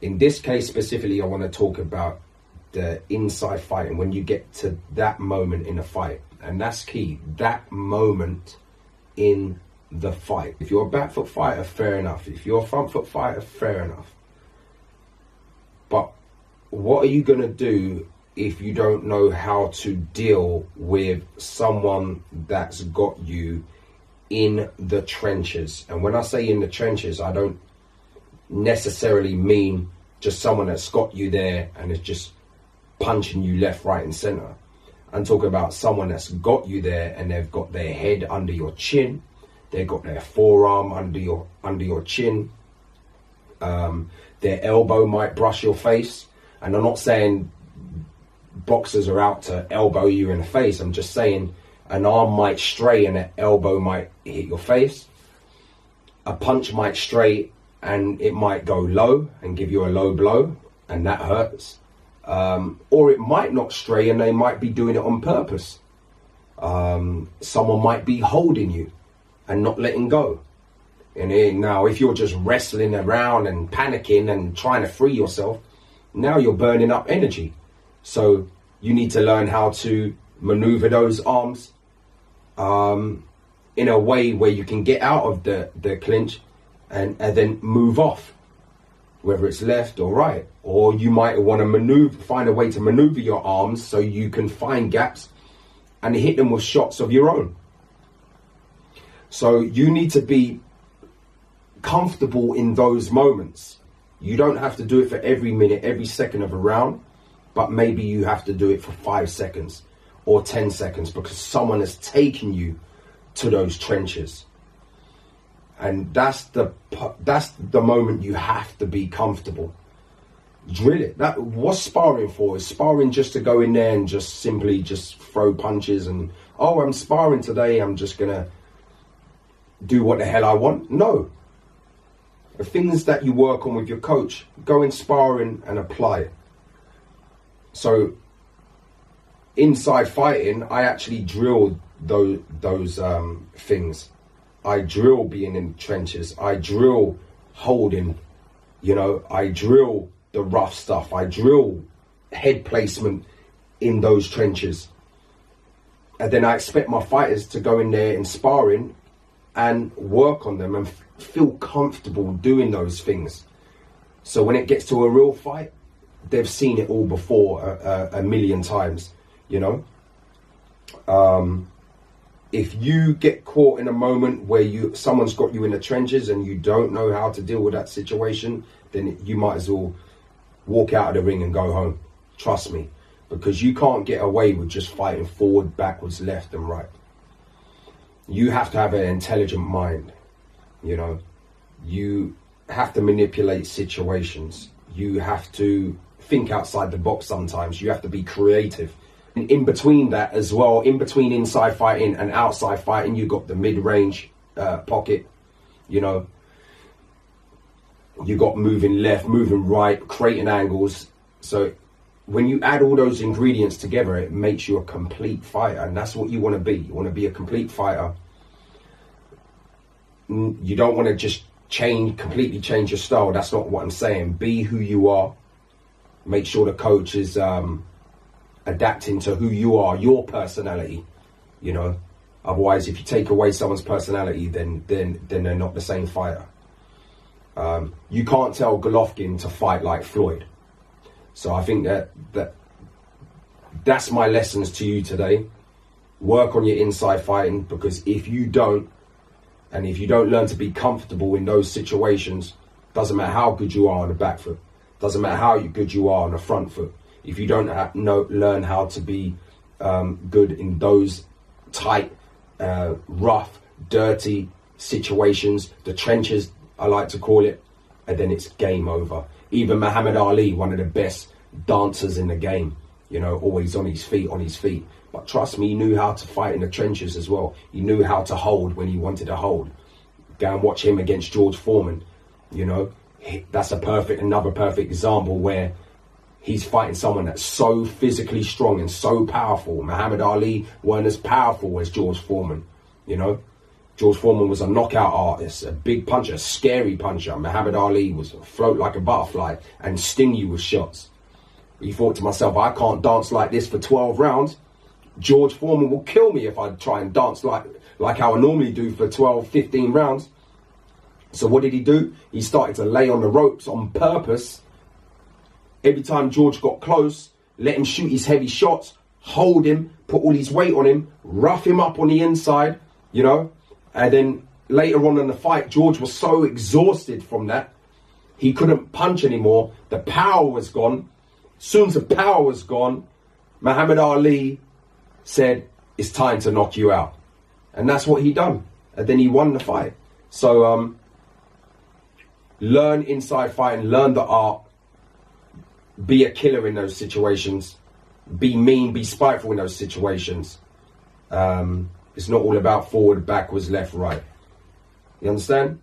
In this case specifically, I want to talk about the inside fighting, when you get to that moment in a fight. And that's key, that moment in the fight. If you're a back foot fighter, fair enough. If you're a front foot fighter, fair enough. But what are you going to do if you don't know how to deal with someone that's got you in the trenches? And when I say in the trenches, I don't necessarily mean just someone that's got you there and is just punching you left, right and center. I'm talking about someone that's got you there and they've got their head under your chin, they've got their forearm under your chin, their elbow might brush your face. And I'm not saying boxers are out to elbow you in the face. I'm just saying an arm might stray and an elbow might hit your face. A punch might stray and it might go low and give you a low blow, and that hurts. Or it might not stray and they might be doing it on purpose. Someone might be holding you and not letting go. And now if you're just wrestling around and panicking and trying to free yourself, now you're burning up energy. So you need to learn how to maneuver those arms in a way where you can get out of the clinch and then move off, whether it's left or right. Or you might want to find a way to maneuver your arms so you can find gaps and hit them with shots of your own. So you need to be comfortable in those moments. You don't have to do it for every minute, every second of a round, but maybe you have to do it for 5 seconds or 10 seconds because someone has taken you to those trenches. And that's the moment you have to be comfortable. Drill it. What's sparring for? Is sparring just to go in there and just simply just throw punches and, oh, I'm sparring today, I'm just gonna do what the hell I want? No. The things that you work on with your coach, go in sparring and apply it. So inside fighting, I actually drill those things. I drill being in trenches. I drill holding, I drill the rough stuff. I drill head placement in those trenches. And then I expect my fighters to go in there in sparring and work on them and feel comfortable doing those things. So when it gets to a real fight, they've seen it all before a million times, If you get caught in a moment where someone's got you in the trenches and you don't know how to deal with that situation, then you might as well walk out of the ring and go home. Trust me, because you can't get away with just fighting forward, backwards, left and right. You have to have an intelligent mind, You have to manipulate situations. You have to think outside the box sometimes. You have to be creative. And in between that as well, in between inside fighting and outside fighting, you got the mid-range pocket, You got moving left, moving right, creating angles. So when you add all those ingredients together, it makes you a complete fighter. And that's what you want to be. You want to be a complete fighter. You don't want to just completely change your style. That's not what I'm saying. Be who you are. Make sure the coach is adapting to who you are, your personality, Otherwise, if you take away someone's personality, then they're not the same fighter. You can't tell Golovkin to fight like Floyd. So I think that's my lessons to you today. Work on your inside fighting, because if you don't learn to be comfortable in those situations, doesn't matter how good you are on the back foot, doesn't matter how good you are on the front foot. If you don't learn how to be good in those tight, rough, dirty situations, the trenches, I like to call it, and then it's game over. Even Muhammad Ali, one of the best dancers in the game, always on his feet. But trust me, he knew how to fight in the trenches as well. He knew how to hold when he wanted to hold. Go and watch him against George Foreman. That's another perfect example where he's fighting someone that's so physically strong and so powerful. Muhammad Ali weren't as powerful as George Foreman, George Foreman was a knockout artist, a big puncher, a scary puncher. Muhammad Ali was float like a butterfly and sting you with shots. You thought to myself, I can't dance like this for 12 rounds. George Foreman will kill me if I try and dance like how I normally do for 12, 15 rounds. So what did he do? He started to lay on the ropes on purpose. Every time George got close, let him shoot his heavy shots, hold him, put all his weight on him, rough him up on the inside, you know. And then later on in the fight, George was so exhausted from that, he couldn't punch anymore. The power was gone. As soon as the power was gone, Muhammad Ali said, it's time to knock you out. And that's what he done. And then he won the fight. So learn inside fighting, learn the art, be a killer in those situations, be mean, be spiteful in those situations. It's not all about forward, backwards, left, right. You understand?